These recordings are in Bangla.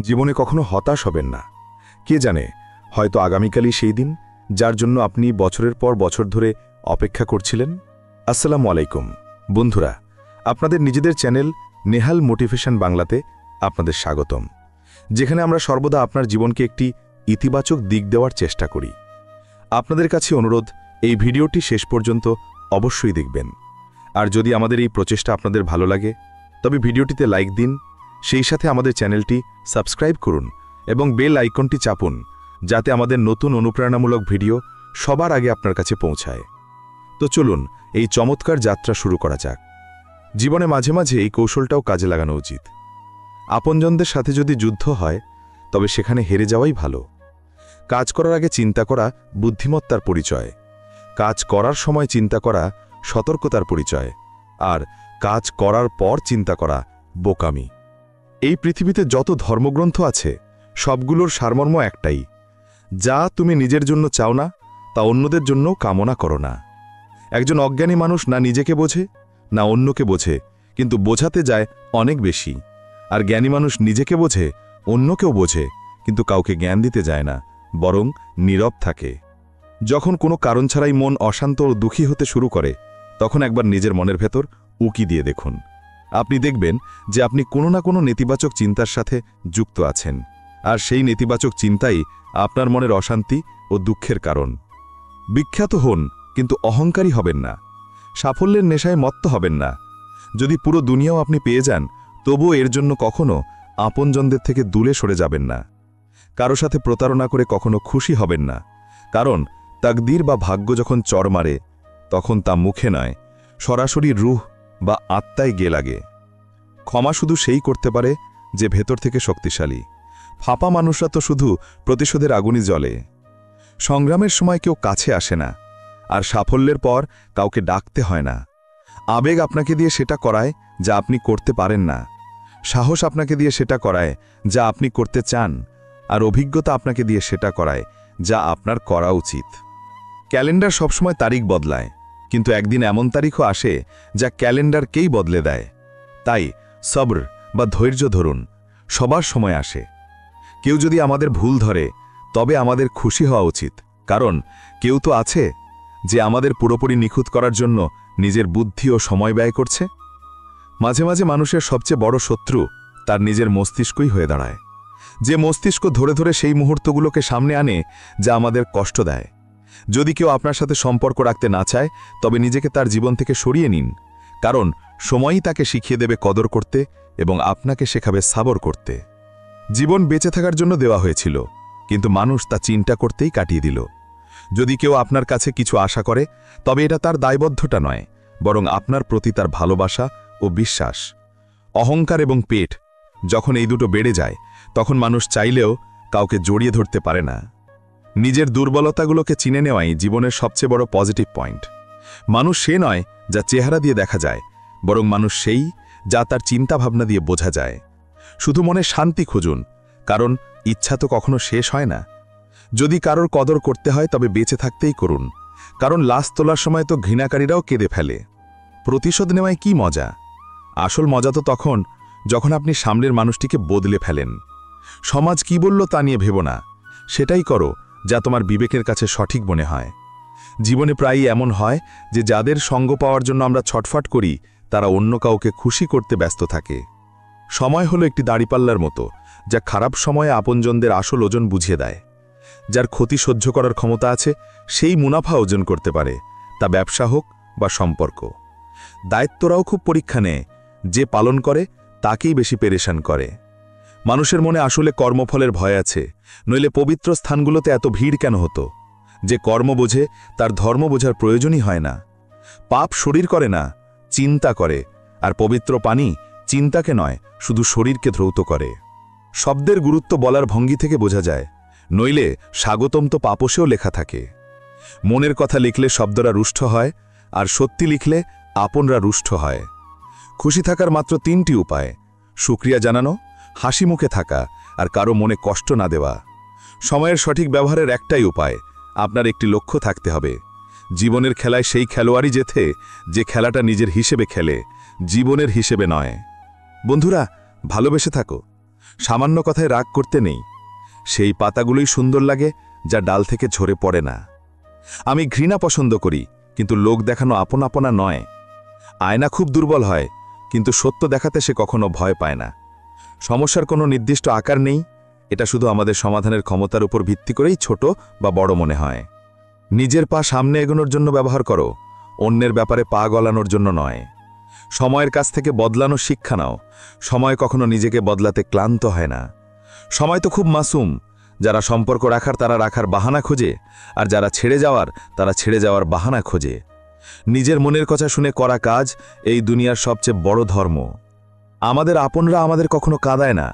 জীবনে কখনো হতাশ হবেন না। কে জানে, হয়তো আগামীকালই সেই দিন যার জন্য আপনি বছরের পর বছর ধরে অপেক্ষা করছিলেন। আসসালামু আলাইকুম বন্ধুরা, আপনাদের নিজেদের চ্যানেল নেহাল মোটিভেশন বাংলাতে আপনাদের স্বাগতম, যেখানে আমরা সর্বদা আপনার জীবনকে একটি ইতিবাচক দিক দেওয়ার চেষ্টা করি। আপনাদের কাছে অনুরোধ, এই ভিডিওটি শেষ পর্যন্ত অবশ্যই দেখবেন। আর যদি আমাদের এই প্রচেষ্টা আপনাদের ভালো লাগে, তবে ভিডিওটিতে লাইক দিন, সেই সাথে আমাদের চ্যানেলটি সাবস্ক্রাইব করুন এবং বেল আইকনটি চাপুন, যাতে আমাদের নতুন অনুপ্রেরণামূলক ভিডিও সবার আগে আপনার কাছে পৌঁছায়। তো চলুন এই চমৎকার যাত্রা শুরু করা যাক। জীবনে মাঝে মাঝে এই কৌশলটাও কাজে লাগানো উচিত। আপনজনদের সাথে যদি যুদ্ধ হয়, তবে সেখানে হেরে যাওয়াই ভালো। কাজ করার আগে চিন্তা করা বুদ্ধিমত্তার পরিচয়, কাজ করার সময় চিন্তা করা সতর্কতার পরিচয়, আর কাজ করার পর চিন্তা করা বোকামি। এই পৃথিবীতে যত ধর্মগ্রন্থ আছে, সবগুলোর সারমর্ম একটাই: যা তুমি নিজের জন্য চাও না, তা অন্যদের জন্য কামনা করো না। একজন অজ্ঞানী মানুষ না নিজেকে বোঝে, না অন্যকে বোঝে, কিন্তু বোঝাতে যায় অনেক বেশি। আর জ্ঞানী মানুষ নিজেকে বোঝে, অন্যকেও বোঝে, কিন্তু কাউকে জ্ঞান দিতে যায় না, বরং নীরব থাকে। যখন কোনো কারণ ছাড়াই মন অশান্ত ও দুঃখী হতে শুরু করে, তখন একবার নিজের মনের ভেতর উকি দিয়ে দেখুন। আপনি দেখবেন যে আপনি কোনো না কোনো নেতিবাচক চিন্তার সাথে যুক্ত আছেন, আর সেই নেতিবাচক চিন্তাই আপনার মনের অশান্তি ও দুঃখের কারণ। বিখ্যাত হন, কিন্তু অহংকারী হবেন না। সাফল্যের নেশায় মত্ত হবেন না। যদি পুরো দুনিয়াও আপনি পেয়ে যান, তবুও এর জন্য কখনো আপনজনদের থেকে দূরে সরে যাবেন না। কারো সাথে প্রতারণা করে কখনো খুশি হবেন না, কারণ তাকদীর বা ভাগ্য যখন চড় মারে, তখন তা মুখে নয়, সরাসরি রুহ বা আত্মায় গিয়ে লাগে। ক্ষমা শুধু সেই করতে পারে যে ভেতর থেকে শক্তিশালী। ফাঁপা মানুষরা তো শুধু প্রতিশোধের আগুনই জ্বলে। সংগ্রামের সময় কেউ কাছে আসে না, আর সাফল্যের পর কাউকে ডাকতে হয় না। আবেগ আপনাকে দিয়ে সেটা করায় যা আপনি করতে পারেন না। সাহস আপনাকে দিয়ে সেটা করায় যা আপনি করতে চান, আর অভিজ্ঞতা আপনাকে দিয়ে সেটা করায় যা আপনার করা উচিত। ক্যালেন্ডার সবসময় তারিখ বদলায়, কিন্তু একদিন এমন তারিখও আসে যা ক্যালেন্ডারকেই বদলে দেয়। তাই সবর বা ধৈর্য ধরুন, সবার সময় আসে। কেউ যদি আমাদের ভুল ধরে, তবে আমাদের খুশি হওয়া উচিত, কারণ কেউ তো আছে যে আমাদের পুরোপুরি নিখুঁত করার জন্য নিজের বুদ্ধি ও সময় ব্যয় করছে। মাঝে মাঝে মানুষের সবচেয়ে বড় শত্রু তার নিজের মস্তিষ্কই হয়ে দাঁড়ায়। যে মস্তিষ্ক ধরে ধরে সেই মুহূর্তগুলোকে সামনে আনে যা আমাদের কষ্ট দেয়। যদি কেউ আপনার সাথে সম্পর্ক রাখতে না চায়, তবে নিজেকে তার জীবন থেকে সরিয়ে নিন, কারণ সময়ই তাকে শিখিয়ে দেবে কদর করতে এবং আপনাকে শেখাবে সাবর করতে। জীবন বেঁচে থাকার জন্য দেওয়া হয়েছিল, কিন্তু মানুষ তা চিন্তা করতেই কাটিয়ে দিল। যদি কেউ আপনার কাছে কিছু আশা করে, তবে এটা তার দায়বদ্ধতা নয়, বরং আপনার প্রতি তার ভালোবাসা ও বিশ্বাস। অহংকার এবং পেট, যখন এই দুটো বেড়ে যায়, তখন মানুষ চাইলেও কাউকে জড়িয়ে ধরতে পারে না। নিজের দুর্বলতাগুলোকে চিনে নেওয়াই জীবনের সবচেয়ে বড় পজিটিভ পয়েন্ট। মানুষ সে নয় যা চেহারা দিয়ে দেখা যায়, বরং মানুষ সেই যা তার চিন্তাভাবনা দিয়ে বোঝা যায়। শুধু মনে শান্তি খুঁজুন, কারণ ইচ্ছা তো কখনো শেষ হয় না। যদি কারোর কদর করতে হয়, তবে বেঁচে থাকতেই করুন, কারণ লাশ তোলার সময় তো ঘৃণাকারীরাও কেঁদে ফেলে। প্রতিশোধ নেওয়ায় কি মজা? আসল মজা তো তখন যখন আপনি সামনের মানুষটিকে বদলে ফেলেন। সমাজ কি বলল তা নিয়ে ভেবো না, সেটাই করো যা তোমার বিবেকের কাছে সঠিক মনে হয়। জীবনে প্রায়ই এমন হয় যে যাদের সঙ্গ পাওয়ার জন্য আমরা ছটফট করি, তারা অন্য কাউকে খুশি করতে ব্যস্ত থাকে। সময় হলো একটি দাড়িপাল্লার মতো, যা খারাপ সময়ে আপনজনদের আসল ওজন বুঝিয়ে দেয়। যার ক্ষতি সহ্য করার ক্ষমতা আছে, সেই মুনাফা অর্জন করতে পারে, তা ব্যবসা হোক বা সম্পর্ক। দায়িত্বরাও খুব পরীক্ষা নেয়, যে পালন করে তাকেই বেশি পেরেশান করে। মানুষের মনে আসলে কর্মফলের ভয় আছে, নইলে পবিত্র স্থানগুলোতে এত ভিড় কেন হতো? যে কর্ম বোঝে তার ধর্ম বোঝার প্রয়োজনই হয় না। পাপ শরীর করে না, চিন্তা করে, আর পবিত্র পানি চিন্তাকে নয়, শুধু শরীরকে ধৌত করে। শব্দের গুরুত্ব বলার ভঙ্গি থেকে বোঝা যায়, নইলে স্বাগতম তো পাপসেও লেখা থাকে। মনের কথা লিখলে শব্দরা রুষ্ট হয়, আর সত্যি লিখলে আপনরা রুষ্ট হয়। খুশি থাকার মাত্র 3টি উপায়: শুকরিয়া জানানো, হাসি মুখে থাকা, আর কারো মনে কষ্ট না দেওয়া। সময়ের সঠিক ব্যবহারের একটাই উপায়: আপনার একটি লক্ষ্য থাকতে হবে। জীবনের খেলায় সেই খেলোয়াড়ই জেতে যে খেলাটা নিজের হিসেবে খেলে, জীবনের হিসেবে নয়। বন্ধুরা, ভালোবেসে থাকো, সামান্য কথায় রাগ করতে নেই। সেই পাতাগুলোই সুন্দর লাগে যা ডাল থেকে ঝরে পড়ে না। আমি ঘৃণা পছন্দ করি, কিন্তু লোক দেখানো আপন আপনা নয়। আয়না খুব দুর্বল হয়, কিন্তু সত্য দেখাতে সে কখনো ভয় পায় না। সমস্যার কোনো নির্দিষ্ট আকার নেই, এটা শুধু আমাদের সমাধানের ক্ষমতার উপর ভিত্তি করেই ছোট বা বড় মনে হয়। নিজের পা সামনে এগোনোর জন্য ব্যবহার করো, অন্যের ব্যাপারে পা গলানোর জন্য নয়। সময়ের কাছ থেকে বদলানোর শিক্ষা নাও। সময় কখনো নিজেকে বদলাতে ক্লান্ত হয় না। সময় তো খুব মাসুম। যারা সম্পর্ক রাখার তারা রাখার বাহানা খোঁজে, আর যারা ছেড়ে যাওয়ার তারা ছেড়ে যাওয়ার বাহানা খোঁজে। নিজের মনের কথা শুনে করা কাজ এই দুনিয়ার সবচেয়ে বড় ধর্ম। আমাদের আপনরা আমাদের কখনো কাঁদায় না,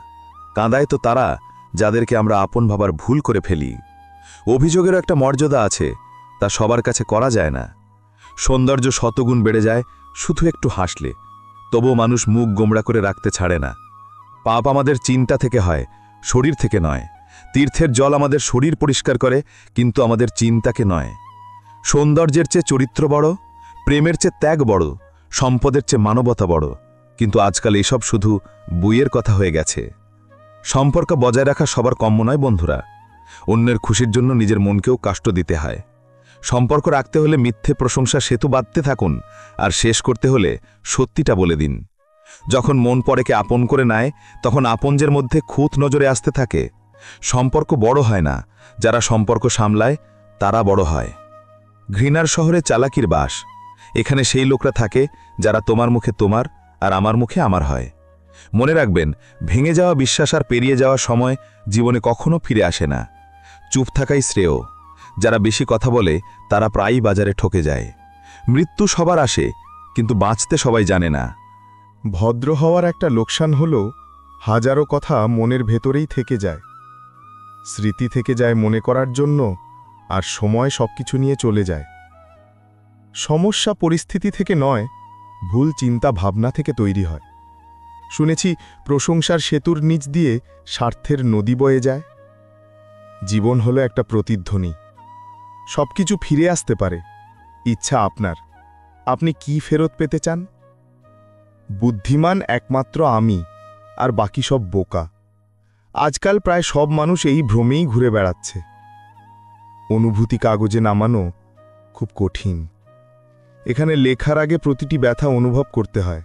কাঁদায় তো তারা যাদেরকে আমরা আপন ভাবার ভুল করে ফেলি। অভিযোগেরও একটা মর্যাদা আছে, তা সবার কাছে করা যায় না। সৌন্দর্য শতগুণ বেড়ে যায় শুধু একটু হাসলে, তবুও মানুষ মুখ গোমড়া করে রাখতে ছাড়ে না। পাপ আমাদের চিন্তা থেকে হয়, শরীর থেকে নয়। তীর্থের জল আমাদের শরীর পরিষ্কার করে, কিন্তু আমাদের চিন্তাকে নয়। সৌন্দর্যের চেয়ে চরিত্র বড়, প্রেমের চেয়ে ত্যাগ বড়, সম্পদের চেয়ে মানবতা বড়। কিন্তু আজকাল এসব শুধু বইয়ের কথা হয়ে গেছে। সম্পর্ক বজায় রাখা সবার কম্য নয় বন্ধুরা। অন্যের খুশির জন্য নিজের মনকেও কষ্ট দিতে হয়। সম্পর্ক রাখতে হলে মিথ্যে প্রশংসা সেতু বাঁধতে থাকুন, আর শেষ করতে হলে সত্যিটা বলে দিন। যখন মন পরেকে আপন করে নেয়, তখন আপনজের মধ্যে খুঁত নজরে আসতে থাকে। সম্পর্ক বড় হয় না, যারা সম্পর্ক সামলায় তারা বড় হয়। ঘৃণার শহরে চালাকির বাস। এখানে সেই লোকরা থাকে যারা তোমার মুখে তোমার আর আমার মুখে আমার হয়। মনে রাখবেন, ভেঙে যাওয়া বিশ্বাস আর পেরিয়ে যাওয়া সময় জীবনে কখনো ফিরে আসে না। চুপ থাকাই শ্রেয়। যারা বেশি কথা বলে তারা প্রায়ই বাজারে ঠকে যায়। মৃত্যু সবার আসে, কিন্তু বাঁচতে সবাই জানে না। ভদ্র হওয়ার একটা লোকসান হল হাজারো কথা মনের ভেতরেই থেকে যায়। স্মৃতি থেকে যায় মনে করার জন্য, আর সময় সবকিছু নিয়ে চলে যায়। সমস্যা পরিস্থিতি থেকে নয়, ভুল চিন্তা ভাবনা থেকে তৈরি হয়। শুনেছি প্রশংসার সেতুর নিচ দিয়ে স্বার্থের নদী বয়ে যায়। জীবন হলো একটা প্রতিধ্বনি। সবকিছু ফিরে আসতে পারে, ইচ্ছা আপনার। আপনি কি ফেরত পেতে চান? বুদ্ধিমান একমাত্র আমি, আর বাকি সব বোকা। আজকাল প্রায় সব মানুষ এই ভ্রমেই ঘুরে বেড়াচ্ছে। অনুভূতি কাগজে নামানো খুব কঠিন। এখানে লেখার আগে প্রতিটি ব্যথা অনুভব করতে হয়।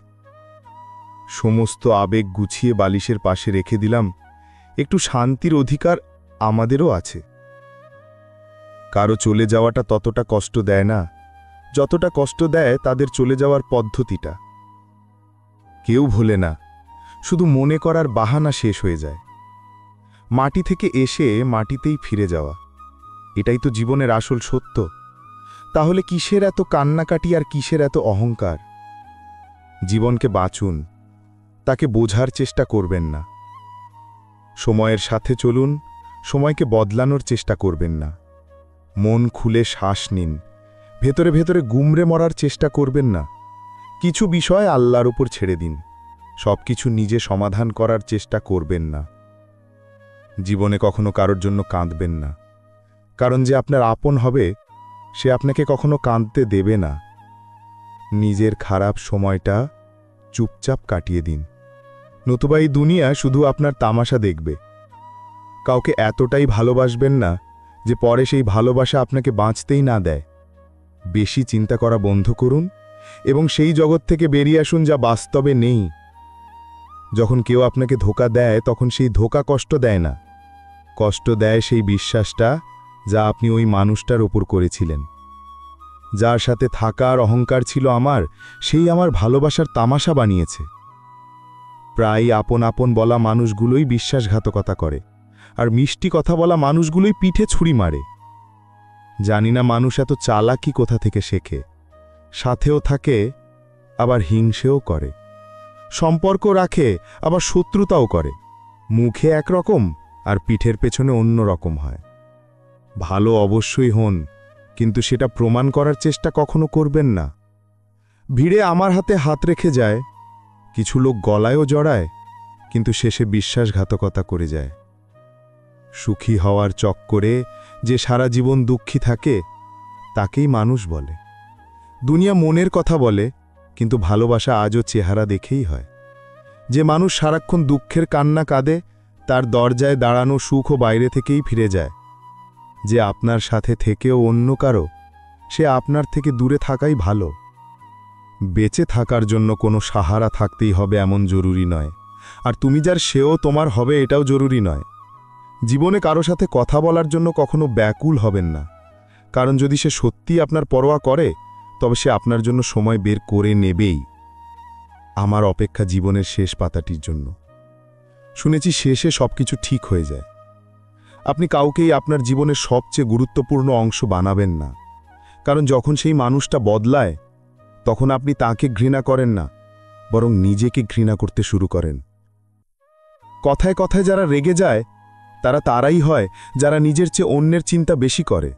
সমস্ত আবেগ গুছিয়ে বালিশের পাশে রেখে দিলাম। একটু শান্তির অধিকার আমাদেরও আছে। কারো চলে যাওয়াটা ততটা কষ্ট দেয় না, যতটা কষ্ট দেয় তাদের চলে যাওয়ার পদ্ধতিটা। কেউ ভোলে না, শুধু মনে করার বাহানা শেষ হয়ে যায়। মাটি থেকে এসে মাটিতেই ফিরে যাওয়া, এটাই তো জীবনের আসল সত্য। তাহলে কিসের এত কান্নাকাটি আর কিসের এত অহংকার? জীবনকে বাঁচুন, তাকে বোঝার চেষ্টা করবেন না। সময়ের সাথে চলুন, সময়কে বদলানোর চেষ্টা করবেন না। মন খুলে শ্বাস নিন, ভেতরে ভেতরে গুমরে মরার চেষ্টা করবেন না। কিছু বিষয় আল্লাহর উপর ছেড়ে দিন, সবকিছু নিজে সমাধান করার চেষ্টা করবেন না। জীবনে কখনো কারোর জন্য কাঁদবেন না, কারণ যে আপনার আপন হবে সে আপনাকে কখনো কাঁদতে দেবে না। নিজের খারাপ সময়টা চুপচাপ কাটিয়ে দিন, নতুবা এই দুনিয়া শুধু আপনার তামাশা দেখবে। কাউকে এতটাই ভালোবাসবেন না যে পরে সেই ভালোবাসা আপনাকে বাঁচতেই না দেয়। বেশি চিন্তা করা বন্ধ করুন এবং সেই জগৎ থেকে বেরিয়ে আসুন যা বাস্তবে নেই। যখন কেউ আপনাকে ধোঁকা দেয়, তখন সেই ধোঁকা কষ্ট দেয় না, কষ্ট দেয় সেই বিশ্বাসটা যা আপনি ওই মানুষটার ওপর করেছিলেন। যার সাথে থাকার অহংকার ছিল আমার, সেই আমার ভালোবাসার তামাশা বানিয়েছে। প্রায় আপন আপন বলা মানুষগুলোই বিশ্বাসঘাতকতা করে, আর মিষ্টি কথা বলা মানুষগুলোই পিঠে ছুরি মারে। জানি না মানুষ এত চালাকি কোথা থেকে শেখে। সাথেও থাকে, আবার হিংসেও করে। সম্পর্ক রাখে, আবার শত্রুতাও করে। মুখে একরকম আর পিঠের পেছনে অন্য রকম হয়। ভালো অবশ্যই হন, কিন্তু সেটা প্রমাণ করার চেষ্টা কখনো করবেন না। ভিড়ে আমার হাতে হাত রেখে যায়, কিছু লোক গলায়ও জড়ায়, কিন্তু শেষে বিশ্বাসঘাতকতা করে যায়। সুখী হওয়ার চক্করে যে সারা জীবন দুঃখী থাকে, তাকেই মানুষ বলে। দুনিয়া মনের কথা বলে, কিন্তু ভালোবাসা আজও চেহারা দেখেই হয়। যে মানুষ সারাক্ষণ দুঃখের কান্না কাঁদে, তার দরজায় দাঁড়ানো সুখও বাইরে থেকেই ফিরে যায়। যে আপনার সাথে থেকেও অন্য কারো, সে আপনার থেকে দূরে থাকাই ভালো। বেঁচে থাকার জন্য কোনো সাহারা থাকতেই হবে এমন জরুরি নয়, আর তুমি যার সেও তোমার হবে এটাও জরুরি নয়। জীবনে কারো সাথে কথা বলার জন্য কখনো ব্যাকুল হবেন না, কারণ যদি সে সত্যিই আপনার পরোয়া করে তবে সে আপনার জন্য সময় বের করে নেবেই। আমার অপেক্ষা জীবনের শেষ পাতাটির জন্য। শুনেছি শেষে সবকিছু ঠিক হয়ে যায়। আপনি কাউকেই আপনার জীবনের সবচেয়ে গুরুত্বপূর্ণ অংশ বানাবেন না, কারণ যখন সেই মানুষটা বদলায় তখন আপনি তাকে ঘৃণা করেন না, বরং নিজেকে ঘৃণা করতে শুরু করেন। কথায় কথায় যারা রেগে যায় তারা তারাই হয় যারা নিজের চেয়ে অন্যের চিন্তা বেশি করে।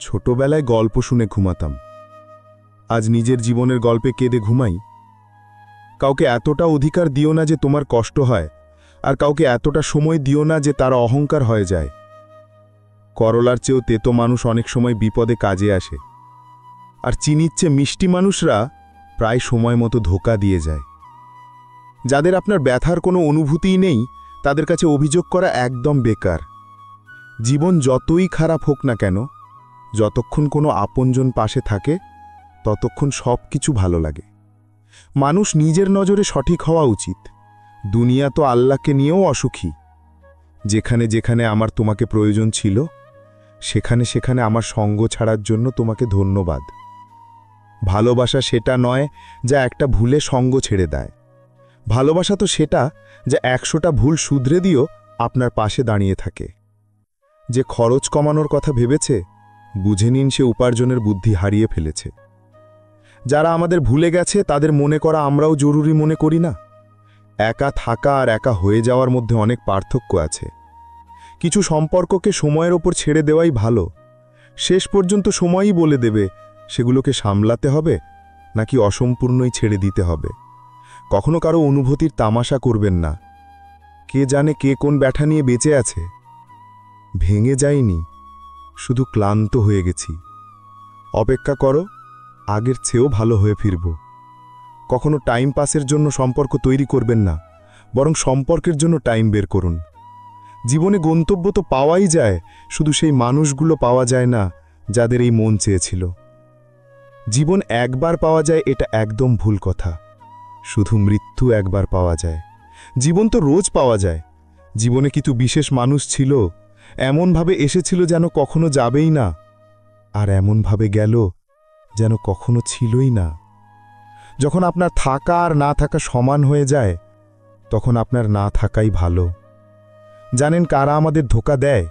ছোটবেলায় গল্প শুনে ঘুমাতাম, আজ নিজের জীবনের গল্পে কেঁদে ঘুমাই। কাউকে এতটা অধিকার দিও না যে তোমার কষ্ট হয়, আর কাউকে এতটা সময় দিও না যে তার অহংকার হয়ে যায়। করলার চেয়েও তেতো মানুষ অনেক সময় বিপদে কাজে আসে, আর চিনির চেয়ে মিষ্টি মানুষরা প্রায় সময় মতো ধোঁকা দিয়ে যায়। যাদের আপনার ব্যথার কোনো অনুভূতিই নেই তাদের কাছে অভিযোগ করা একদম বেকার। জীবন যতই খারাপ হোক না কেন, যতক্ষণ কোনো আপনজন পাশে থাকে ততক্ষণ সব কিছু ভালো লাগে। মানুষ নিজের নজরে সঠিক হওয়া উচিত। দুনিয়া তো আল্লাহকে নিয়েও অসুখী। যেখানে যেখানে আমার তোমাকে প্রয়োজন ছিল সেখানে সেখানে আমার সঙ্গ ছাড়ার জন্য তোমাকে ধন্যবাদ। ভালোবাসা সেটা নয় যা একটা ভুলে সঙ্গ ছেড়ে দেয়। ভালোবাসা তো সেটা যা 100টা ভুল শুধরে দিও আপনার পাশে দাঁড়িয়ে থাকে। যে খরচ কমানোর কথা ভেবেছে বুঝে নিন সে উপার্জনের বুদ্ধি হারিয়ে ফেলেছে। যারা আমাদের ভুলে গেছে তাদের মনে করা আমরাও জরুরি মনে করি না। একা থাকা আর একা হয়ে যাওয়ার মধ্যে অনেক পার্থক্য আছে। কিছু সম্পর্ককে সময়ের ওপর ছেড়ে দেওয়াই ভালো। শেষ পর্যন্ত সময়ই বলে দেবে সেগুলোকে সামলাতে হবে নাকি অসম্পূর্ণই ছেড়ে দিতে হবে। কখনো কারো অনুভূতির তামাশা করবেন না। কে জানে কে কোন ব্যাঠা নিয়ে বেঁচে আছে। ভেঙে যাইনি, শুধু ক্লান্ত হয়ে গেছি। অপেক্ষা করো, আগের চেয়েও ভালো হয়ে ফিরব। কখনো টাইম পাসের জন্য সম্পর্ক তৈরি করবেন না, বরং সম্পর্কের জন্য টাইম বের করুন। জীবনে গন্তব্য তো পাওয়াই যায়, শুধু সেই মানুষগুলো পাওয়া যায় না যাদের এই মন চেয়েছিল। জীবন একবার পাওয়া যায় এটা একদম ভুল কথা। শুধু মৃত্যু একবার পাওয়া যায়। জীবন তো রোজ পাওয়া যায়। জীবনে কিছু বিশেষ মানুষ ছিল, এমনভাবে এসেছিল যেন কখনো যাবেই না, আর এমনভাবে গেল যেন কখনো ছিলই না। যখন আপনার থাকা আর না থাকা সমান হয়ে যায় তখন আপনার না থাকাই ভালো। জানেন কারা আমাদের ধোঁকা দেয়?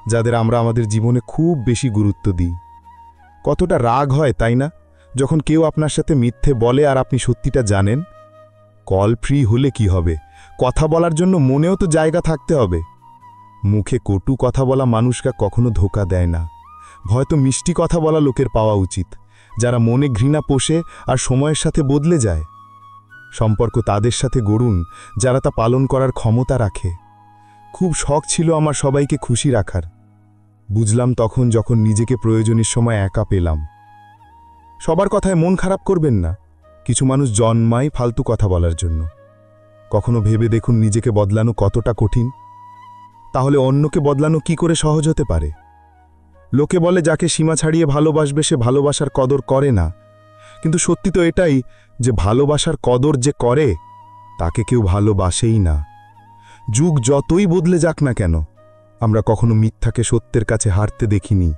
যাদের আমরা আমাদের জীবনে খুব বেশি গুরুত্ব দিই। কতটা রাগ হয় তাই না, যখন কেউ আপনার সাথে মিথ্যে বলে আর আপনি সত্যিটা জানেন। কল ফ্রি হলে কি হবে, কথা বলার জন্য মনেও তো জায়গা থাকতে হবে। মুখে কটু কথা বলা মানুষকে কখনো ধোঁকা দেয় না। হয়তো মিষ্টি কথা বলা লোকের পাওয়া উচিত, যারা মনে ঘৃণা পোষে আর সময়ের সাথে বদলে যায়। সম্পর্ক তাদের সাথে গড়ুন যারা তা পালন করার ক্ষমতা রাখে। খুব শখ ছিল আমার সবাইকে খুশি রাখার। বুঝলাম তখন যখন নিজেকে প্রয়োজনের সময় একা পেলাম। সবার কথায় মন খারাপ করবেন না। কিছু মানুষ জন্মায় ফালতু কথা বলার জন্য। কখনো ভেবে দেখুন নিজেকে বদলানো কতটা কঠিন, তাহলে অন্যকে বদলানো কি করে সহজ হতে পারে। লোকে বলে যাকে সীমা ছাড়িয়ে ভালোবাসবে সে ভালোবাসার কদর করে না, কিন্তু সত্যি তো এটাই যে ভালোবাসার কদর যে করে তাকে কেউ ভালোবাসেই না। যুগ যতই বদলে যাক না কেন, আমরা কখনো মিথ্যাকে সত্যের কাছে হারতে দেখিনি।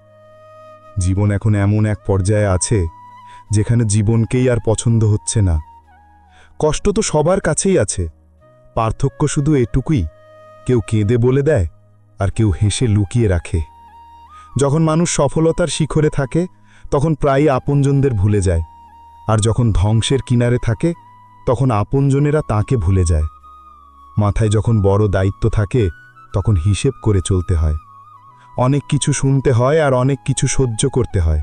জীবন এখন এমন এক পর্যায়ে আছে যেখানে জীবনকেই আর পছন্দ হচ্ছে না। কষ্ট তো সবার কাছেই আছে, পার্থক্য শুধু এটুকুই, কেউ কেঁদে বলে দেয় আর কেউ হেসে লুকিয়ে রাখে। যখন মানুষ সফলতার শিখরে থাকে তখন প্রায়ই আপনজনদের ভুলে যায়, আর যখন ধ্বংসের কিনারে থাকে তখন আপনজনেরা তাকে ভুলে যায়। মাথায় যখন বড় দায়িত্ব থাকে তখন হিসেব করে চলতে হয়। অনেক কিছু শুনতে হয় আর অনেক কিছু সহ্য করতে হয়।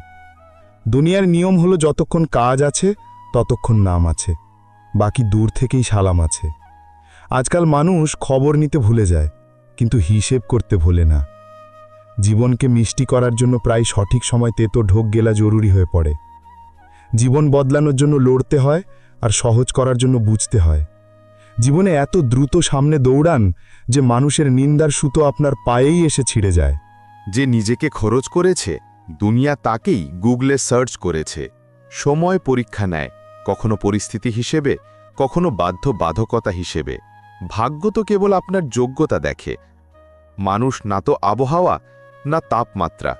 দুনিয়ার নিয়ম হলো যতক্ষণ কাজ আছে ততক্ষণ নাম আছে, বাকি দূর থেকেই সালাম আছে। আজকাল মানুষ খবর নিতে ভুলে যায়, কিন্তু হিসেব করতে ভোলে না। জীবনকে মিষ্টি করার জন্য প্রায় সঠিক সময় তেতো ঢোক গেলা জরুরি হয়ে পড়ে। জীবন বদলানোর জন্য লড়তে হয় আর সহজ করার জন্য বুঝতে হয়। জীবনে এত দ্রুত সামনে দৌড়ান যে মানুষের নিন্দার সুতো আপনার পায়েই এসে ছিঁড়ে যায়। যে নিজেকে খরচ করেছে, দুনিয়া তাকেই গুগলে সার্চ করেছে। সময় পরীক্ষা নেয়, কখনো পরিস্থিতি হিসেবে, কখনো বাধ্যবাধকতা হিসেবে। ভাগ্য তো কেবল আপনার যোগ্যতা দেখে। মানুষ না তো আবহাওয়া, না তাপমাত্রা,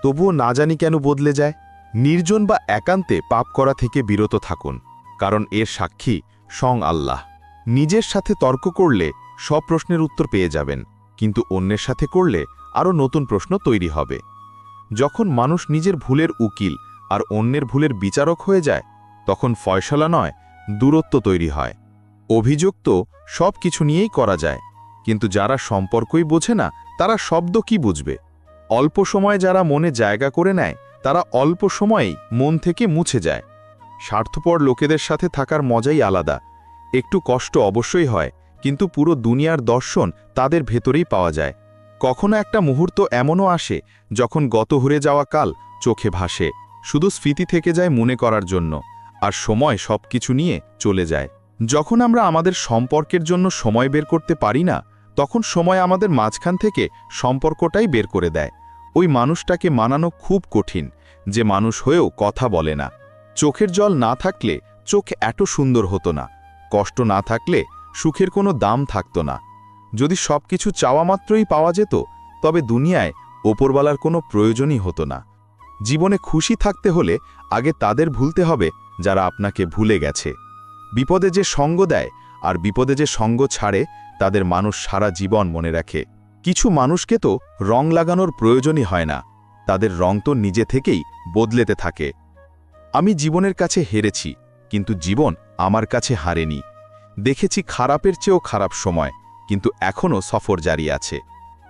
তবুও না জানি কেন বদলে যায়। নির্জন বা একান্তে পাপ করা থেকে বিরত থাকুন, কারণ এর সাক্ষী স্বয়ং আল্লাহ। নিজের সাথে তর্ক করলে সব প্রশ্নের উত্তর পেয়ে যাবেন, কিন্তু অন্যের সাথে করলে আরও নতুন প্রশ্ন তৈরি হবে। যখন মানুষ নিজের ভুলের উকিল আর অন্যের ভুলের বিচারক হয়ে যায়, তখন ফয়সালা নয়, দূরত্ব তৈরি হয়। অভিযোগ তো সব কিছু নিয়েই করা যায়, কিন্তু যারা সম্পর্কই বোঝে না তারা শব্দ কি বুঝবে? অল্প সময় যারা মনে জায়গা করে নেয় তারা অল্প সময়েই মন থেকে মুছে যায়। স্বার্থপর লোকেদের সাথে থাকার মজাই আলাদা। একটু কষ্ট অবশ্যই হয়, কিন্তু পুরো দুনিয়ার দর্শন তাদের ভেতরেই পাওয়া যায়। কখনো একটা মুহূর্ত এমনও আসে যখন গত হয়ে যাওয়া কাল চোখে ভাসে, শুধু স্মৃতি থেকে যায় মনে করার জন্য, আর সময় সব কিছু নিয়ে চলে যায়। যখন আমরা আমাদের সম্পর্কের জন্য সময় বের করতে পারি না, তখন সময় আমাদের মাঝখান থেকে সম্পর্কটাই বের করে দেয়। ওই মানুষটাকে মানানো খুব কঠিন, যে মানুষ হয়েও কথা বলে না। চোখের জল না থাকলে চোখ এত সুন্দর হতো না, কষ্ট না থাকলে সুখের কোনো দাম থাকতো না। যদি সব কিছু চাওয়া মাত্রই পাওয়া যেত, তবে দুনিয়ায় ওপরওয়ালার কোনো প্রয়োজনই হতো না। জীবনে খুশি থাকতে হলে আগে তাদের ভুলতে হবে যারা আপনাকে ভুলে গেছে। বিপদে যে সঙ্গ দেয় আর বিপদে যে সঙ্গ ছাড়ে, তাদের মানুষ সারা জীবন মনে রাখে। কিছু মানুষকে তো রং লাগানোর প্রয়োজনই হয় না, তাদের রং তো নিজে থেকেই বদলেতে থাকে। আমি জীবনের কাছে হেরেছি, কিন্তু জীবন আমার কাছে হারেনি। দেখেছি খারাপের চেয়েও খারাপ সময়, কিন্তু এখনও সফর জারি আছে।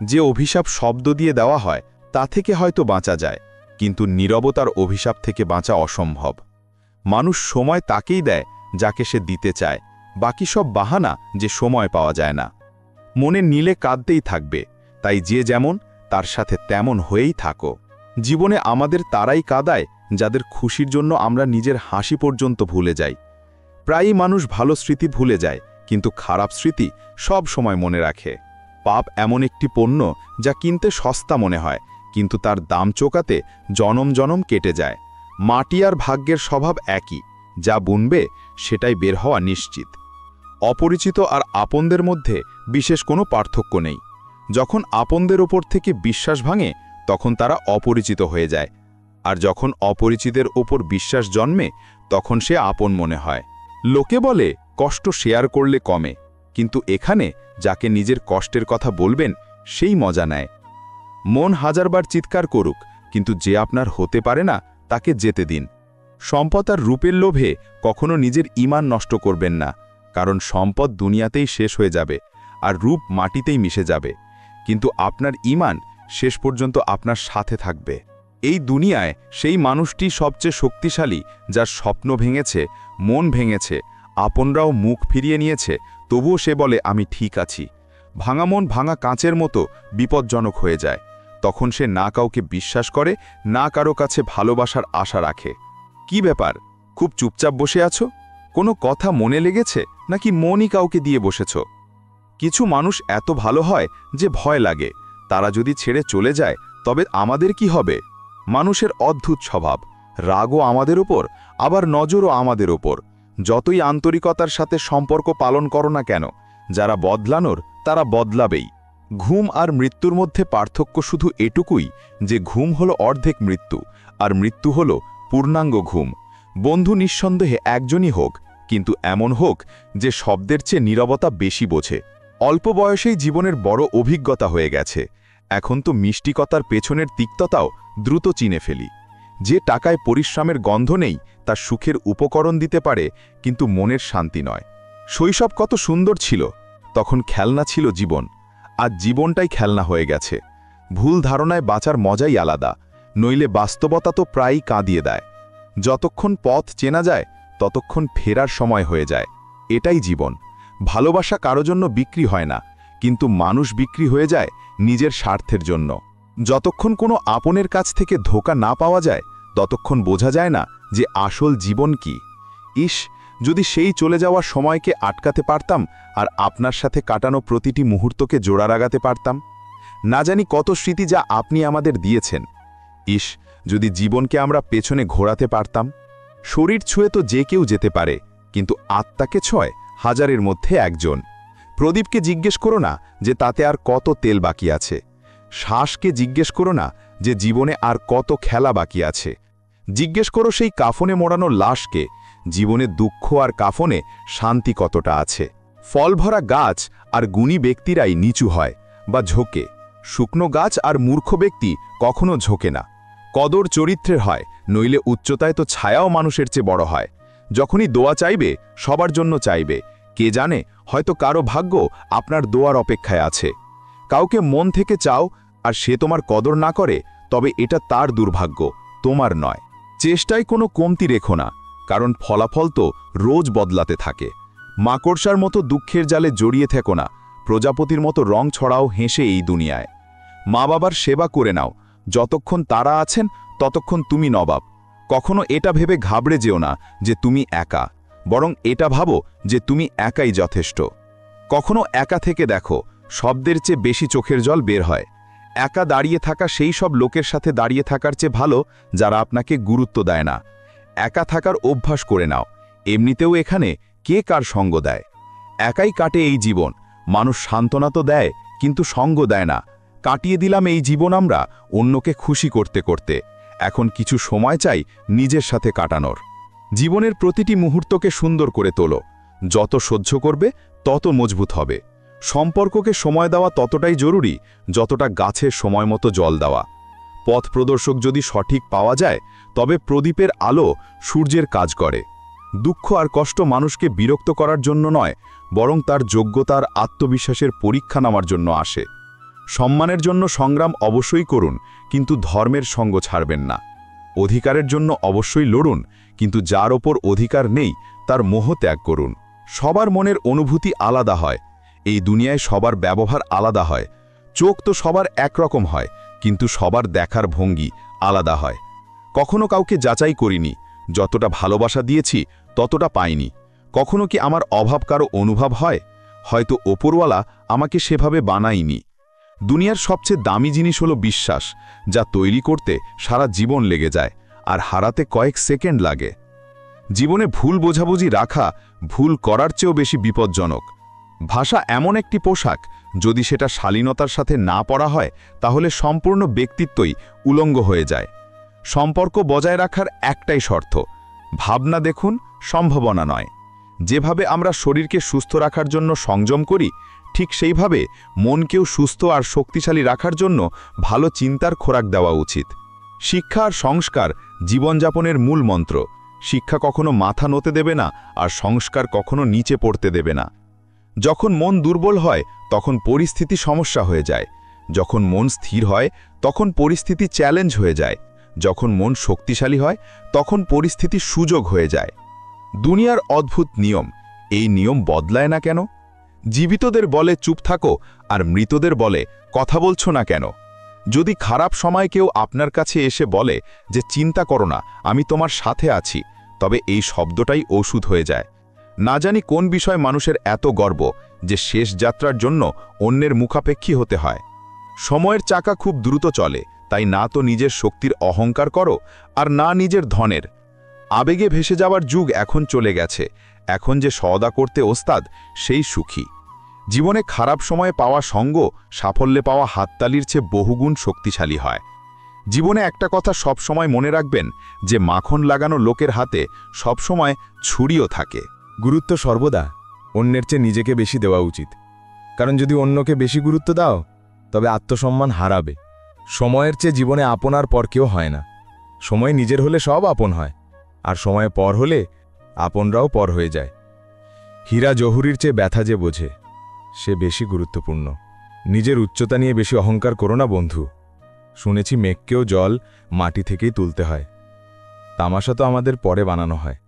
যে অভিশাপ শব্দ দিয়ে দেওয়া হয় তা থেকে হয়তো বাঁচা যায়, কিন্তু নীরবতার অভিশাপ থেকে বাঁচা অসম্ভব। মানুষ সময় তাকেই দেয় যাকে সে দিতে চায়, বাকি সব বাহানা যে সময় পাওয়া যায় না। মনে নিলে কাঁদতেই থাকবে, তাই যে যেমন তার সাথে তেমন হয়েই থাকো। জীবনে আমাদের তারাই কাঁদায় যাদের খুশির জন্য আমরা নিজের হাসি পর্যন্ত ভুলে যাই। প্রায়ই মানুষ ভালো স্মৃতি ভুলে যায়, কিন্তু খারাপ স্মৃতি সব সময় মনে রাখে। পাপ এমন একটি পণ্য যা কিনতে সস্তা মনে হয়, কিন্তু তার দাম চোকাতে জনম জনম কেটে যায়। মাটি আর ভাগ্যের স্বভাব একই, যা বুনবে সেটাই বের হওয়া নিশ্চিত। অপরিচিত আর আপনদের মধ্যে বিশেষ কোনো পার্থক্য নেই। যখন আপনদের ওপর থেকে বিশ্বাস ভাঙে, তখন তারা অপরিচিত হয়ে যায়, আর যখন অপরিচিতের ওপর বিশ্বাস জন্মে, তখন সে আপন মনে হয়। লোকে বলে কষ্ট শেয়ার করলে কমে, কিন্তু এখানে যাকে নিজের কষ্টের কথা বলবেন সেই মজা নেয়। মন হাজারবার চিৎকার করুক, কিন্তু যে আপনার হতে পারে না তাকে যেতে দিন। সম্পদ আর রূপের লোভে কখনো নিজের ঈমান নষ্ট করবেন না, কারণ সম্পদ দুনিয়াতেই শেষ হয়ে যাবে আর রূপ মাটিতেই মিশে যাবে, কিন্তু আপনার ঈমান শেষ পর্যন্ত আপনার সাথে থাকবে। এই দুনিয়ায় সেই মানুষটি সবচেয়ে শক্তিশালী যার স্বপ্ন ভেঙেছে, মন ভেঙেছে, আপনরাও মুখ ফিরিয়ে নিয়েছে, তবুও সে বলে আমি ঠিক আছি। ভাঙা মন ভাঙা কাঁচের মতো বিপজ্জনক হয়ে যায়। তখন সে না কাউকে বিশ্বাস করে, না কারো কাছে ভালোবাসার আশা রাখে। কি ব্যাপার, খুব চুপচাপ বসে আছো? কোনো কথা মনে লেগেছে, নাকি মনই কাউকে দিয়ে বসেছ? কিছু মানুষ এত ভালো হয় যে ভয় লাগে, তারা যদি ছেড়ে চলে যায় তবে আমাদের কি হবে? মানুষের অদ্ভুত স্বভাব, রাগও আমাদের ওপর, আবার নজরও আমাদের ওপর। যতই আন্তরিকতার সাথে সম্পর্ক পালন করো না কেন, যারা বদলানোর তারা বদলাবেই। ঘুম আর মৃত্যুর মধ্যে পার্থক্য শুধু এটুকুই যে ঘুম হলো অর্ধেক মৃত্যু, আর মৃত্যু হলো পূর্ণাঙ্গ ঘুম। বন্ধু নিঃসন্দেহে একজনই হোক, কিন্তু এমন হোক যে শব্দের চেয়ে নীরবতা বেশি বোঝে। অল্প বয়সেই জীবনের বড় অভিজ্ঞতা হয়ে গেছে, এখন তো মিষ্টিকতার পেছনের তিক্ততাও দ্রুত চিনে ফেলি। যে টাকায় পরিশ্রমের গন্ধ নেই তা সুখের উপকরণ দিতে পারে, কিন্তু মনের শান্তি নয়। শৈশব কত সুন্দর ছিল, তখন খেলনা ছিল জীবন। আজ জীবনটাই খেলনা হয়ে গেছে। ভুল ধারণায় বাঁচার মজাই আলাদা, নইলে বাস্তবতা তো প্রায়ই কাঁদিয়ে দেয়। যতক্ষণ পথ চেনা যায় ততক্ষণ ফেরার সময় হয়ে যায়, এটাই জীবন। ভালোবাসা কারো জন্য বিক্রি হয় না, কিন্তু মানুষ বিক্রি হয়ে যায় নিজের স্বার্থের জন্য। যতক্ষণ কোনো আপনের কাছ থেকে ধোঁকা না পাওয়া যায়, ততক্ষণ বোঝা যায় না যে আসল জীবন কি। ইস, যদি সেই চলে যাওয়ার সময়কে আটকাতে পারতাম আর আপনার সাথে কাটানো প্রতিটি মুহূর্তকে জোড়া লাগাতে পারতাম। না জানি কত স্মৃতি যা আপনি আমাদের দিয়েছেন। ইস, যদি জীবনকে আমরা পেছনে ঘোরাতে পারতাম। শরীর ছুঁয়ে তো যে কেউ যেতে পারে, কিন্তু আত্মাকে ছয় হাজারের মধ্যে একজন। প্রদীপকে জিজ্ঞেস করো না যে তাতে আর কত তেল বাকি আছে। শ্বাসকে জিজ্ঞেস করো না যে জীবনে আর কত খেলা বাকি আছে। জিজ্ঞেস করো সেই কাফনে মোড়ানো লাশকে জীবনে দুঃখ আর কাফনে শান্তি কতটা আছে। ফল ভরা গাছ আর গুণী ব্যক্তিরাই নিচু হয় বা ঝোঁকে। শুকনো গাছ আর মূর্খ ব্যক্তি কখনো ঝোঁকে না। কদর চরিত্রের হয়, নইলে উচ্চতায় তো ছায়াও মানুষের চেয়ে বড় হয়। যখনই দোয়া চাইবে সবার জন্য চাইবে। কে জানে, হয়তো কারো ভাগ্য আপনার দোয়ার অপেক্ষায় আছে। কাউকে মন থেকে চাও আর সে তোমার কদর না করে, তবে এটা তার দুর্ভাগ্য, তোমার নয়। চেষ্টায় কোনো কমতি রেখো না, কারণ ফলাফল তো রোজ বদলাতে থাকে। মাকড়সার মতো দুঃখের জালে জড়িয়ে থেকো না, প্রজাপতির মতো রং ছড়াও হেসে এই দুনিয়ায়। মা বাবার সেবা করে নাও, যতক্ষণ তারা আছেন ততক্ষণ তুমি নবাব। কখনো এটা ভেবে ঘাবড়ে যেও না যে তুমি একা, বরং এটা ভাবো যে তুমি একাই যথেষ্ট। কখনো একা থেকে দেখো, শব্দের চেয়ে বেশি চোখের জল বের হয়। একা দাঁড়িয়ে থাকা সেই সব লোকের সাথে দাঁড়িয়ে থাকার চেয়ে ভালো যারা আপনাকে গুরুত্ব দেয় না। একা থাকার অভ্যাস করে নাও, এমনিতেও এখানে কে কার সঙ্গ দেয়। একাই কাটে এই জীবন, মানুষ সান্ত্বনা তো দেয় কিন্তু সঙ্গ দেয় না। কাটিয়ে দিলাম এই জীবন আমরা অন্যকে খুশি করতে করতে। এখন কিছু সময় চাই নিজের সাথে কাটানোর। জীবনের প্রতিটি মুহূর্তকে সুন্দর করে তোলো। যত সহ্য করবে তত মজবুত হবে। সম্পর্ককে সময় দেওয়া ততটাই জরুরি যতটা গাছের সময় মতো জল দেওয়া। পথ প্রদর্শক যদি সঠিক পাওয়া যায়, তবে প্রদীপের আলো সূর্যের কাজ করে। দুঃখ আর কষ্ট মানুষকে বিরক্ত করার জন্য নয়, বরং তার যোগ্যতার আত্মবিশ্বাসের পরীক্ষা নেওয়ার জন্য আসে। সম্মানের জন্য সংগ্রাম অবশ্যই করুন, কিন্তু ধর্মের সঙ্গ ছাড়বেন না। অধিকারের জন্য অবশ্যই লড়ুন, কিন্তু যার ওপর অধিকার নেই তার মোহ ত্যাগ করুন। সবার মনের অনুভূতি আলাদা হয়, এই দুনিয়ায় সবার ব্যবহার আলাদা হয়। চোখ তো সবার একরকম হয়, কিন্তু সবার দেখার ভঙ্গি আলাদা হয়। কখনো কাউকে যাচাই করিনি, যতটা ভালোবাসা দিয়েছি ততটা পাইনি। কখনো কি আমার অভাব কারো অনুভব হয়? হয়তো ওপরওয়ালা আমাকে সেভাবে বানায়নি। দুনিয়ার সবচেয়ে দামি জিনিস হলো বিশ্বাস, যা তৈরি করতে সারা জীবন লেগে যায় আর হারাতে কয়েক সেকেন্ড লাগে। জীবনে ভুল বোঝাবুঝি রাখা ভুল করার চেয়েও বেশি বিপজ্জনক। ভাষা এমন একটি পোশাক, যদি সেটা শালীনতার সাথে না পরা হয় তাহলে সম্পূর্ণ ব্যক্তিত্বই উলঙ্গ হয়ে যায়। সম্পর্ক বজায় রাখার একটাই শর্ত, ভাবনা দেখুন, সম্ভাবনা নয়। যেভাবে আমরা শরীরকে সুস্থ রাখার জন্য সংযম করি, ঠিক সেইভাবে মনকেও সুস্থ আর শক্তিশালী রাখার জন্য ভালো চিন্তার খোরাক দেওয়া উচিত। শিক্ষা আর সংস্কার জীবনযাপনের মূল মন্ত্র। শিক্ষা কখনো মাথা নতে দেবে না, আর সংস্কার কখনো নিচে পড়তে দেবে না। যখন মন দুর্বল হয় তখন পরিস্থিতি সমস্যা হয়ে যায়। যখন মন স্থির হয় তখন পরিস্থিতি চ্যালেঞ্জ হয়ে যায়। যখন মন শক্তিশালী হয় তখন পরিস্থিতি সুযোগ হয়ে যায়। দুনিয়ার অদ্ভুত নিয়ম, এই নিয়ম বদলায় না কেন? জীবিতদের বলে চুপ থাকো, আর মৃতদের বলে কথা বলছো না কেন? যদি খারাপ সময় কেউ আপনার কাছে এসে বলে যে চিন্তা করো না, আমি তোমার সাথে আছি, তবে এই শব্দটাই ওষুধ হয়ে যায়। না জানি কোন বিষয় মানুষের এত গর্ব যে শেষ যাত্রার জন্য অন্যের মুখাপেক্ষী হতে হয়। সময়ের চাকা খুব দ্রুত চলে, তাই না তো নিজের শক্তির অহংকার করো, আর না নিজের ধনের। আবেগে ভেসে যাওয়ার যুগ এখন চলে গেছে। এখন যে সওদা করতে ওস্তাদ সেই সুখী। জীবনে খারাপ সময়ে পাওয়া সঙ্গ সাফল্যে পাওয়া হাততালির চেয়ে বহুগুণ শক্তিশালী হয়। জীবনে একটা কথা সব সময় মনে রাখবেন, যে মাখন লাগানো লোকের হাতে সবসময় ছুরিও থাকে। গুরুত্ব সর্বদা অন্যের চেয়ে নিজেকে বেশি দেওয়া উচিত, কারণ যদি অন্যকে বেশি গুরুত্ব দাও তবে আত্মসম্মান হারাবে। সময়ের চেয়ে জীবনে আপনার পর কেউ হয় না। সময় নিজের হলে সব আপন হয়, আর সময় পর হলে আপনরাও পর হয়ে যায়। হীরা জহুরির চেয়ে ব্যথা যে বোঝে সে বেশি গুরুত্বপূর্ণ। নিজের উচ্চতা নিয়ে বেশি অহংকার করো না বন্ধু। শুনেছি মেঘকেও জল মাটি থেকেই তুলতে হয়। তামাশা তো আমাদের পরে বানানো হয়,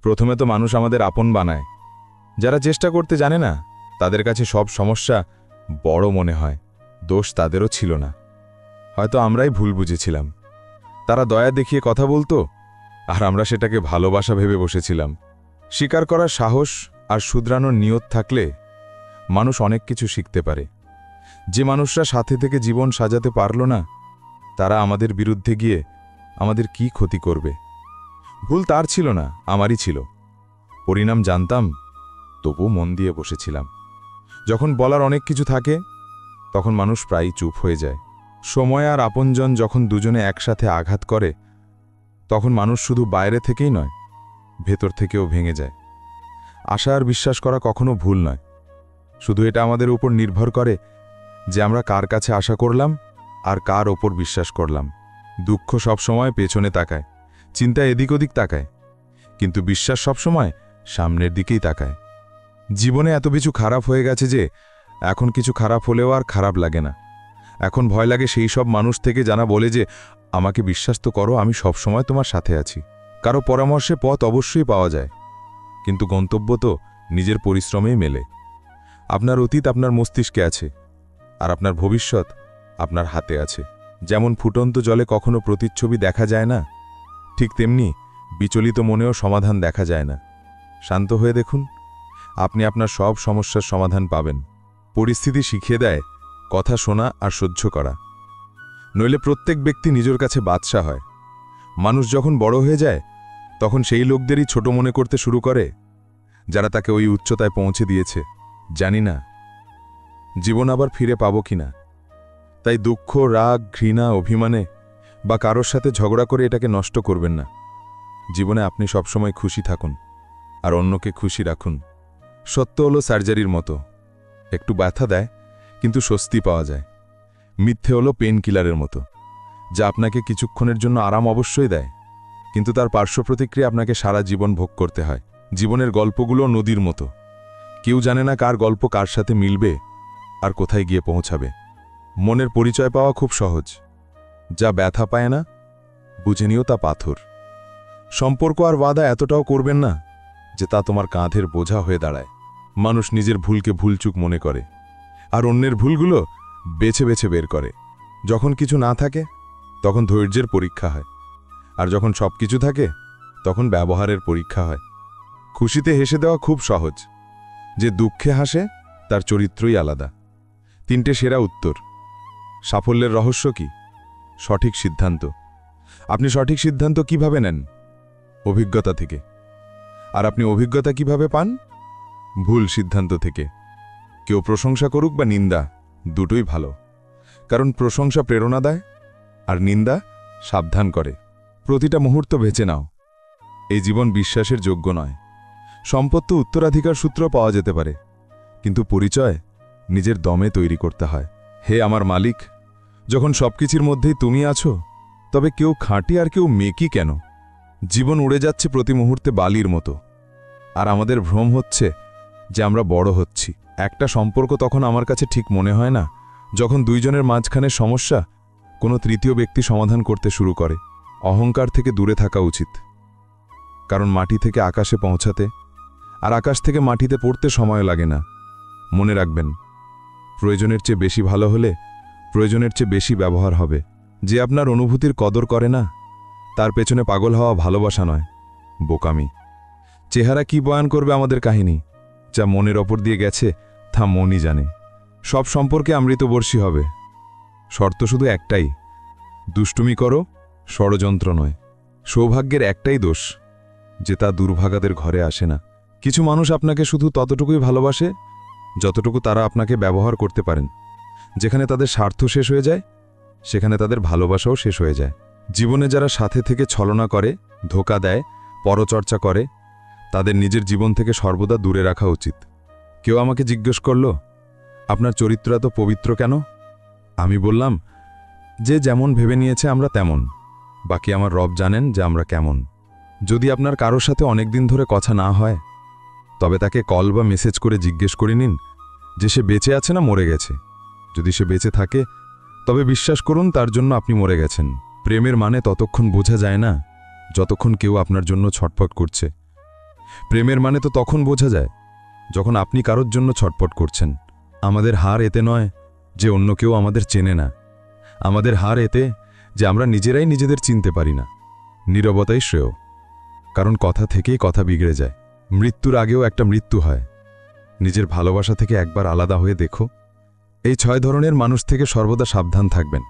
প্রথমে তো মানুষ আমাদের আপন বানায়। যারা চেষ্টা করতে জানে না তাদের কাছে সব সমস্যা বড় মনে হয়। দোষ তাদেরও ছিল না, হয়তো আমরাই ভুল বুঝেছিলাম। তারা দয়া দেখিয়ে কথা বলতো, আর আমরা সেটাকে ভালোবাসা ভেবে বসেছিলাম। স্বীকার করার সাহস আর শুধরানোর নিয়ত থাকলে মানুষ অনেক কিছু শিখতে পারে। যে মানুষরা সাথে থেকে জীবন সাজাতে পারল না, তারা আমাদের বিরুদ্ধে গিয়ে আমাদের কি ক্ষতি করবে? ভুল তার ছিল না, আমারই ছিল। পরিণাম জানতাম, তবু মন দিয়ে বসেছিলাম। যখন বলার অনেক কিছু থাকে, তখন মানুষ প্রায়ই চুপ হয়ে যায়। সময় আর আপনজন যখন দুজনে একসাথে আঘাত করে, তখন মানুষ শুধু বাইরে থেকেই নয়, ভেতর থেকেও ভেঙে যায়। আশা আর বিশ্বাস করা কখনো ভুল নয়, শুধু এটা আমাদের উপর নির্ভর করে যে আমরা কার কাছে আশা করলাম আর কার ওপর বিশ্বাস করলাম। দুঃখ সবসময় পেছনে তাকায়, চিন্তা এদিক ওদিক তাকায়, কিন্তু বিশ্বাস সবসময় সামনের দিকেই তাকায়। জীবনে এত কিছু খারাপ হয়ে গেছে যে এখন কিছু খারাপ হলেও আর খারাপ লাগে না। এখন ভয় লাগে সেই সব মানুষ থেকে জানা বলে যে আমাকে বিশ্বাস তো করো, আমি সবসময় তোমার সাথে আছি। কারো পরামর্শে পথ অবশ্যই পাওয়া যায়, কিন্তু গন্তব্য তো নিজের পরিশ্রমেই মেলে। আপনার অতীত আপনার মস্তিষ্কে আছে, আর আপনার ভবিষ্যৎ আপনার হাতে আছে। যেমন ফুটন্ত জলে কখনো প্রতিচ্ছবি দেখা যায় না, ঠিক তেমনি বিচলিত মনেও সমাধান দেখা যায় না। শান্ত হয়ে দেখুন, আপনি আপনার সব সমস্যার সমাধান পাবেন। পরিস্থিতি শিখিয়ে দেয় কথা শোনা আর সহ্য করা, নইলে প্রত্যেক ব্যক্তি নিজের কাছে বাদশা হয়। মানুষ যখন বড় হয়ে যায়, তখন সেই লোকদেরই ছোট মনে করতে শুরু করে যারা তাকে ওই উচ্চতায় পৌঁছে দিয়েছে। জানি না জীবন আবার ফিরে পাবো কিনা, তাই দুঃখ, রাগ, ঘৃণা, অভিমানে বা কারোর সাথে ঝগড়া করে এটাকে নষ্ট করবেন না। জীবনে আপনি সবসময় খুশি থাকুন আর অন্যকে খুশি রাখুন। সত্য হলো সার্জারির মতো, একটু ব্যথা দেয় কিন্তু স্বস্তি পাওয়া যায়। মিথ্যে হলো পেন কিলারের মতো, যা আপনাকে কিছুক্ষণের জন্য আরাম অবশ্যই দেয়, কিন্তু তার পার্শ্ব প্রতিক্রিয়া আপনাকে সারা জীবন ভোগ করতে হয়। জীবনের গল্পগুলো নদীর মতো, কেউ জানে না কার গল্প কার সাথে মিলবে আর কোথায় গিয়ে পৌঁছাবে। মনের পরিচয় পাওয়া খুব সহজ, যা ব্যথা পায় না বুঝে নিও তা পাথর। সম্পর্ক আর ওয়াদা এতটাও করবেন না যে তা তোমার কাঁধের বোঝা হয়ে দাঁড়ায়। মানুষ নিজের ভুলকে ভুলচুক মনে করে আর অন্যের ভুলগুলো বেছে বেছে বের করে। যখন কিছু না থাকে তখন ধৈর্যের পরীক্ষা হয়, আর যখন সব কিছু থাকে তখন ব্যবহারের পরীক্ষা হয়। খুশিতে হেসে দেওয়া খুব সহজ, যে দুঃখে হাসে তার চরিত্রই আলাদা। 3টে সেরা উত্তর। সাফল্যের রহস্য কি? সঠিক সিদ্ধান্ত। আপনি সঠিক সিদ্ধান্ত কিভাবে নেন? অভিজ্ঞতা থেকে। আর আপনি অভিজ্ঞতা কিভাবে পান? ভুল সিদ্ধান্ত থেকে। কেউ প্রশংসা করুক বা নিন্দা, দুটোই ভালো, কারণ প্রশংসা প্রেরণা দেয় আর নিন্দা সাবধান করে। প্রতিটা মুহূর্ত বেছে নাও। এই জীবন বিশ্বাসের যোগ্য নয়। সম্পদ তো উত্তরাধিকার সূত্র পাওয়া যেতে পারে, কিন্তু পরিচয় নিজের দমে তৈরি করতে হয়। হে আমার মালিক, যখন সবকিছুর মধ্যেই তুমি আছো, তবে কেউ খাঁটি আর কেউ মেকি কেন? জীবন উড়ে যাচ্ছে প্রতি মুহূর্তে বালির মতো, আর আমাদের ভ্রম হচ্ছে যে আমরা বড় হচ্ছি। একটা সম্পর্ক তখন আমার কাছে ঠিক মনে হয় না যখন দুইজনের মাঝখানে সমস্যা কোনো তৃতীয় ব্যক্তি সমাধান করতে শুরু করে। অহংকার থেকে দূরে থাকা উচিত, কারণ মাটি থেকে আকাশে পৌঁছাতে আর আকাশ থেকে মাটিতে পড়তে সময় লাগে না। মনে রাখবেন, প্রয়োজনের চেয়ে বেশি ভালো হলে প্রয়োজনের চেয়ে বেশি ব্যবহার হবে। যে আপনার অনুভূতির কদর করে না, তার পেছনে পাগল হওয়া ভালোবাসা নয়, বোকামি। চেহারা কি বয়ান করবে আমাদের কাহিনী? যা মনের ওপর দিয়ে গেছে তা মনই জানে। সব সম্পর্কে অমৃতবর্ষী হবে, শর্ত শুধু একটাই, দুষ্টুমি করো, ষড়যন্ত্র নয়। সৌভাগ্যের একটাই দোষ, যে তা দুর্ভাগাদের ঘরে আসে না। কিছু মানুষ আপনাকে শুধু ততটুকুই ভালোবাসে যতটুকু তারা আপনাকে ব্যবহার করতে পারেন। যেখানে তাদের স্বার্থ শেষ হয়ে যায়, সেখানে তাদের ভালোবাসাও শেষ হয়ে যায়। জীবনে যারা সাথে থেকে ছলনা করে, ধোঁকা দেয়, পরচর্চা করে, তাদের নিজের জীবন থেকে সর্বদা দূরে রাখা উচিত। কেউ আমাকে জিজ্ঞেস করল, আপনার চরিত্র এত পবিত্র কেন? আমি বললাম, যে যেমন ভেবে নিয়েছে আমরা তেমন, বাকি আমার রব জানেন যে আমরা কেমন। যদি আপনার কারোর সাথে অনেকদিন ধরে কথা না হয়, তবে তাকে কল বা মেসেজ করে জিজ্ঞেস করে নিন যে সে বেঁচে আছে না মরে গেছে। যদি সে বেঁচে থাকে, তবে বিশ্বাস করুন তার জন্য আপনি মরে গেছেন। প্রেমের মানে ততক্ষণ বোঝা যায় না যতক্ষণ কেউ আপনার জন্য ছটফট করছে। প্রেমের মানে তো তখন বোঝা যায় যখন আপনি কারোর জন্য ছটফট করছেন। আমাদের হার এতে নয় যে অন্য কেউ আমাদের চেনে না, আমাদের হার এতে যে আমরা নিজেরাই নিজেদের চিনতে পারি না। নীরবতাই শ্রেয়, কারণ কথা থেকেই কথা বিগড়ে যায়। মৃত্যুর আগেও একটা মৃত্যু হয়। নিজের ভালোবাসা থেকে একবার আলাদা হয়ে দেখো। এই 6 ধরনের মানুষ থেকে সর্বদা সাবধান থাকবেন।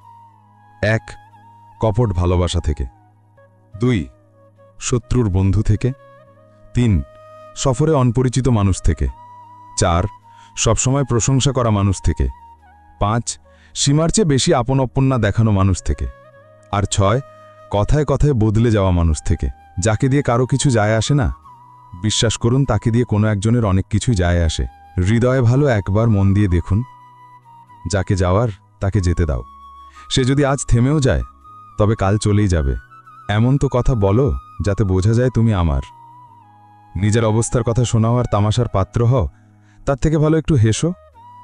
1. কপট ভালোবাসা থেকে। 2. শত্রুর বন্ধু থেকে। 3. সফরে অপরিচিত মানুষ থেকে। 4. সবসময় প্রশংসা করা মানুষ থেকে। 5. সীমার চেয়ে বেশি আপন-অপন্না দেখানো মানুষ থেকে। আর 6. কথায় কথায় বদলে যাওয়া মানুষ থেকে, যাকে দিয়ে কারো কিছু যায় আসে না। বিশ্বাস করুন, তাকে দিয়ে কোনো একজনের অনেক কিছুই যায় আসে। হৃদয়ে ভালো একবার মন দিয়ে দেখুন। যাকে যাওয়ার তাকে যেতে দাও। সে যদি আজ থেমেও যায়, তবে কাল চলেই যাবে। এমন তো কথা বলো যাতে বোঝা যায় তুমি আমার। নিজের অবস্থার কথা শোনাও আর তামাশার পাত্র হও, তার থেকে ভালো একটু হেসো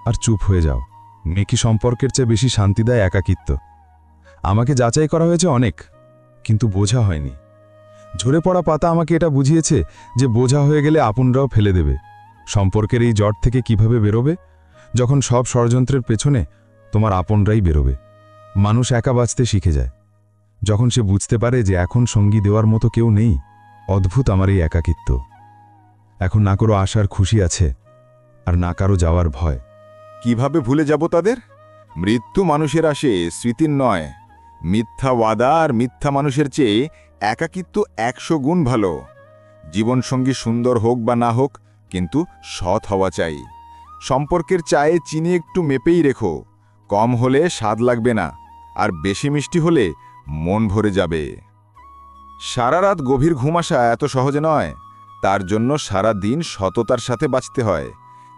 আর চুপ হয়ে যাও। মেকি সম্পর্কের চেয়ে বেশি শান্তি দেয় একাকিত্ব। আমাকে যাচাই করা হয়েছে অনেক, কিন্তু বোঝা হয়নি। ঝরে পড়া পাতা আমাকে এটা বুঝিয়েছে যে বোঝা হয়ে গেলে আপনরাও ফেলে দেবে। সম্পর্কের এই জট থেকে কিভাবে বেরোবে? যখন সব ষড়যন্ত্রের পেছনে তোমার আপনরাই বেরোবে। মানুষ একা বাঁচতে শিখে যায় যখন সে বুঝতে পারে যে এখন সঙ্গী দেওয়ার মতো কেউ নেই। অদ্ভুত আমার এই একাকিত্ব। এখন না কারো আসার খুশি আছে, আর না কারো যাওয়ার ভয়। কিভাবে ভুলে যাব তাদের? মৃত্যু মানুষের আসে, স্মৃতির নয়। মিথ্যা ওয়াদা আর মিথ্যা মানুষের চেয়ে একাকিত্ব 100 গুণ ভালো। জীবনসঙ্গী সুন্দর হোক বা না হোক, কিন্তু সৎ হওয়া চাই। সম্পর্কের চায়ে চিনি একটু মেপেই রেখো। কম হলে স্বাদ লাগবে না, আর বেশি মিষ্টি হলে মন ভরে যাবে। সারা রাত গভীর ঘুম আসা এত সহজে নয়। তার জন্য সারা দিন সততার সাথে বাঁচতে হয়।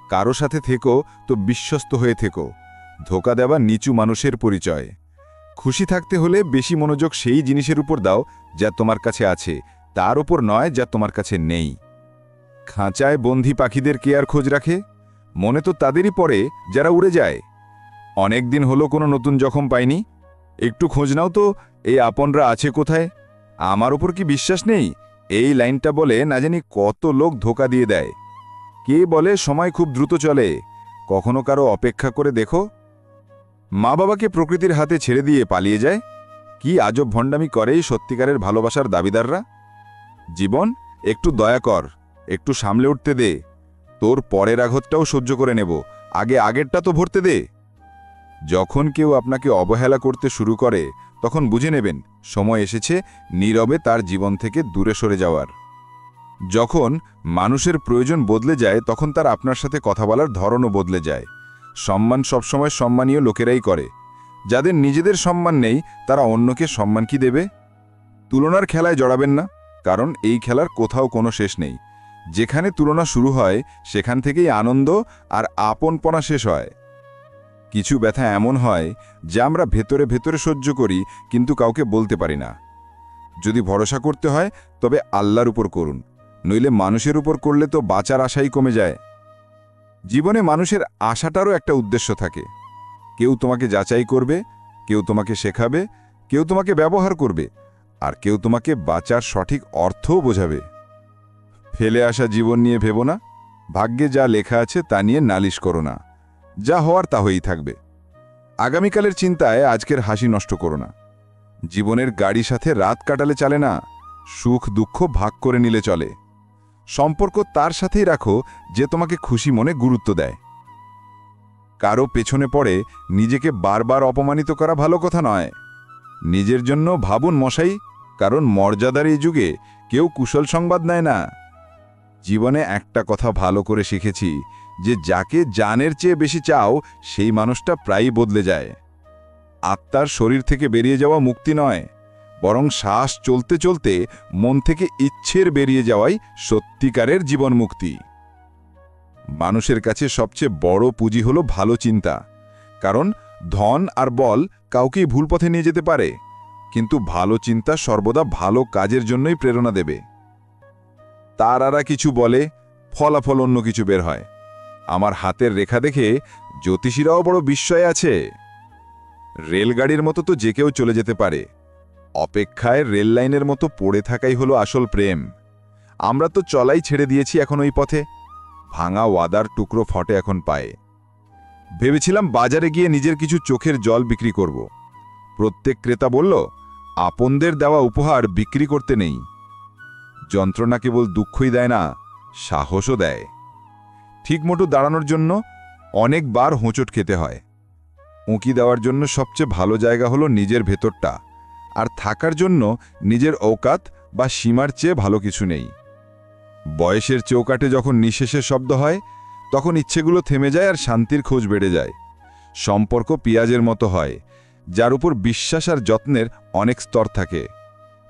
কারো সাথে থেকো তো বিশ্বস্ত হয়ে থেকো। ধোঁকা দেওয়া নিচু মানুষের পরিচয়। খুশি থাকতে হলে বেশি মনোযোগ সেই জিনিসের উপর দাও যা তোমার কাছে আছে, তার উপর নয় যা তোমার কাছে নেই। খাঁচায় বন্দি পাখিদের কে আর খোঁজ রাখে? মনে তো তাদেরই পড়ে যারা উড়ে যায়। অনেক দিন হলো কোনো নতুন জখম পাইনি। একটু খোঁজ নাও তো, এই আপনরা আছে কোথায়? আমার উপর কি বিশ্বাস নেই? এই লাইনটা বলে না জানি কত লোক ধোঁকা দিয়ে দেয়। কে বলে সময় খুব দ্রুত চলে? কখনো কারো অপেক্ষা করে দেখো। মা বাবাকে প্রকৃতির হাতে ছেড়ে দিয়ে পালিয়ে যায়। কি আজব ভণ্ডামি করে এই সত্যিকারের ভালোবাসার দাবিদাররা। জীবন, একটু দয়া কর, একটু সামলে উঠতে দে। তোর পরের আঘাতটাও সহ্য করে নেব, আগে আগেরটা তো ভরতে দে। যখন কেউ আপনাকে অবহেলা করতে শুরু করে, তখন বুঝে নেবেন সময় এসেছে নীরবে তার জীবন থেকে দূরে সরে যাওয়ার। যখন মানুষের প্রয়োজন বদলে যায়, তখন তার আপনার সাথে কথা বলার ধরনও বদলে যায়। সম্মান সবসময় সম্মানীয় লোকেরাই করে। যাদের নিজেদের সম্মান নেই, তারা অন্যকে সম্মান কি দেবে? তুলনার খেলায় জড়াবেন না, কারণ এই খেলার কোথাও কোনো শেষ নেই। যেখানে তুলনা শুরু হয়, সেখান থেকেই আনন্দ আর আপনপনা শেষ হয়। কিছু ব্যথা এমন হয় যা আমরা ভেতরে ভেতরে সহ্য করি, কিন্তু কাউকে বলতে পারি না। যদি ভরসা করতে হয়, তবে আল্লাহর উপর করুন, নইলে মানুষের উপর করলে তো বাঁচার আশাই কমে যায়। জীবনে মানুষের আশাটারও একটা উদ্দেশ্য থাকে। কেউ তোমাকে যাচাই করবে, কেউ তোমাকে শেখাবে, কেউ তোমাকে ব্যবহার করবে, আর কেউ তোমাকে বাঁচার সঠিক অর্থও বোঝাবে। ফেলে আসা জীবন নিয়ে ভেবো না। ভাগ্যে যা লেখা আছে তা নিয়ে নালিশ করো না। যা হওয়ার তা হয়েই থাকবে। আগামীকালের চিন্তায় আজকের হাসি নষ্ট করো না। জীবনের গাড়ি সাথে রাত কাটালে চলে না, সুখ দুঃখ ভাগ করে নিলে চলে। সম্পর্ক তার সাথেই রাখো যে তোমাকে খুশি মনে গুরুত্ব দেয়। কারো পেছনে পড়ে নিজেকে বারবার অপমানিত করা ভালো কথা নয়। নিজের জন্য ভাবুন মশাই, কারণ মর্যাদার এই যুগে কেউ কুশল সংবাদ নেয় না। জীবনে একটা কথা ভালো করে শিখেছি, যে যাকে জানের চেয়ে বেশি চাও, সেই মানুষটা প্রায়ই বদলে যায়। আত্মার শরীর থেকে বেরিয়ে যাওয়া মুক্তি নয়, বরং শ্বাস চলতে চলতে মন থেকে ইচ্ছের বেরিয়ে যাওয়াই সত্যিকারের জীবন মুক্তি। মানুষের কাছে সবচেয়ে বড় পুঁজি হলো ভালো চিন্তা। কারণ ধন আর বল কাউকেই ভুল পথে নিয়ে যেতে পারে, কিন্তু ভালো চিন্তা সর্বদা ভালো কাজের জন্যই প্রেরণা দেবে। তারারা কিছু বলে, ফলাফল অন্য কিছু বের হয়। আমার হাতের রেখা দেখে জ্যোতিষীরাও বড় বিস্ময়ে আছে। রেলগাড়ির মতো তো যে কেউ চলে যেতে পারে, অপেক্ষায় রেল লাইনের মতো পড়ে থাকাই হলো আসল প্রেম। আমরা তো চলাই ছেড়ে দিয়েছি এখন ওই পথে। ভাঙা ওয়াদার টুকরো ফটে এখন পায়ে। ভেবেছিলাম বাজারে গিয়ে নিজের কিছু চোখের জল বিক্রি করব। প্রত্যেক ক্রেতা বলল, আপনদের দেওয়া উপহার বিক্রি করতে নেই। যন্ত্রণা কেবল দুঃখই দেয় না, সাহসও দেয়। ঠিকমতো দাঁড়ানোর জন্য অনেকবার হোঁচট খেতে হয়। উঁকি দেওয়ার জন্য সবচেয়ে ভালো জায়গা হলো নিজের ভেতরটা, আর থাকার জন্য নিজের ঔকাত বা সীমার চেয়ে ভালো কিছু নেই। বয়সের চৌকাঠে যখন নিঃশেষের শব্দ হয়, তখন ইচ্ছেগুলো থেমে যায় আর শান্তির খোঁজ বেড়ে যায়। সম্পর্ক পেঁয়াজের মতো হয়, যার উপর বিশ্বাস আর যত্নের অনেক স্তর থাকে।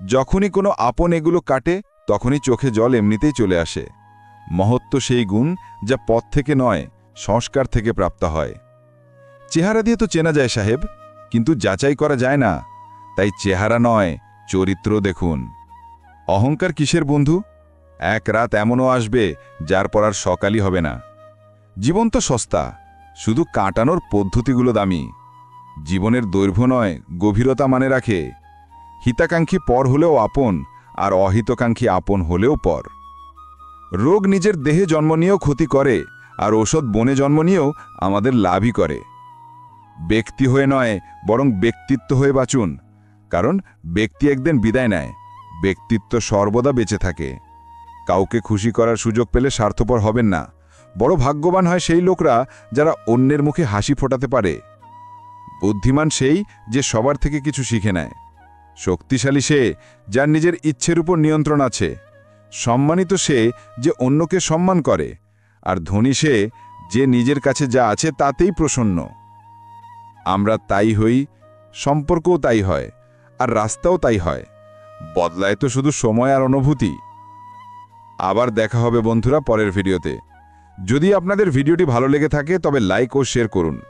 যখনই কোনো আপন এগুলো কাটে, তখনই চোখে জল এমনিতেই চলে আসে। মহত্ব সেই গুণ যা পথ থেকে নয়, সংস্কার থেকে প্রাপ্ত হয়। চেহারা দিয়ে তো চেনা যায় সাহেব, কিন্তু যাচাই করা যায় না। তাই চেহারা নয়, চরিত্র দেখুন। অহংকার কিসের বন্ধু? এক রাত এমনও আসবে যার পর আর সকালই হবে না। জীবন তো সস্তা, শুধু কাটানোর পদ্ধতিগুলো দামি। জীবনের দৈর্ঘ্য নয়, গভীরতা মানে রাখে। হিতাকাঙ্ক্ষী পর হলেও আপন, আর অহিতকাঙ্ক্ষী আপন হলেও পর। রোগ নিজের দেহে জন্ম নিয়েও ক্ষতি করে, আর ঔষধ বনে জন্ম নিয়েও আমাদের লাভই করে। ব্যক্তি হয়ে নয়, বরং ব্যক্তিত্ব হয়ে বাঁচুন। কারণ ব্যক্তি একদিন বিদায় নেয়, ব্যক্তিত্ব সর্বদা বেঁচে থাকে। কাউকে খুশি করার সুযোগ পেলে স্বার্থপর হবেন না। বড় ভাগ্যবান হয় সেই লোকরা যারা অন্যের মুখে হাসি ফোটাতে পারে। বুদ্ধিমান সেই যে সবার থেকে কিছু শিখে নেয়। শক্তিশালী সে যার নিজের ইচ্ছের উপর নিয়ন্ত্রণ আছে। সম্মানিত সে যে অন্যকে সম্মান করে। আর ধনী সে যে নিজের কাছে যা আছে তাতেই প্রসন্ন। আমরা তাই হই, সম্পর্কও তাই হয়, আর রাস্তাও তাই হয়। বদলায় তো শুধু সময় আর অনুভূতি। আবার দেখা হবে বন্ধুরা পরের ভিডিওতে। যদি আপনাদের ভিডিওটি ভালো লেগে থাকে তবে লাইক ও শেয়ার করুন।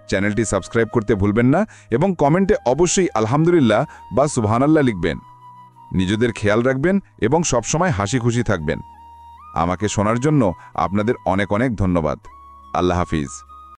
চ্যানেলটি সাবস্ক্রাইব করতে ভুলবেন না এবং কমেন্টে অবশ্যই আলহামদুলিল্লাহ বা সুবহানাল্লাহ লিখবেন। নিজেদের খেয়াল রাখবেন এবং সবসময় হাসি খুশি থাকবেন। আমাকে শোনার জন্য আপনাদের অনেক অনেক ধন্যবাদ। আল্লাহ হাফিজ।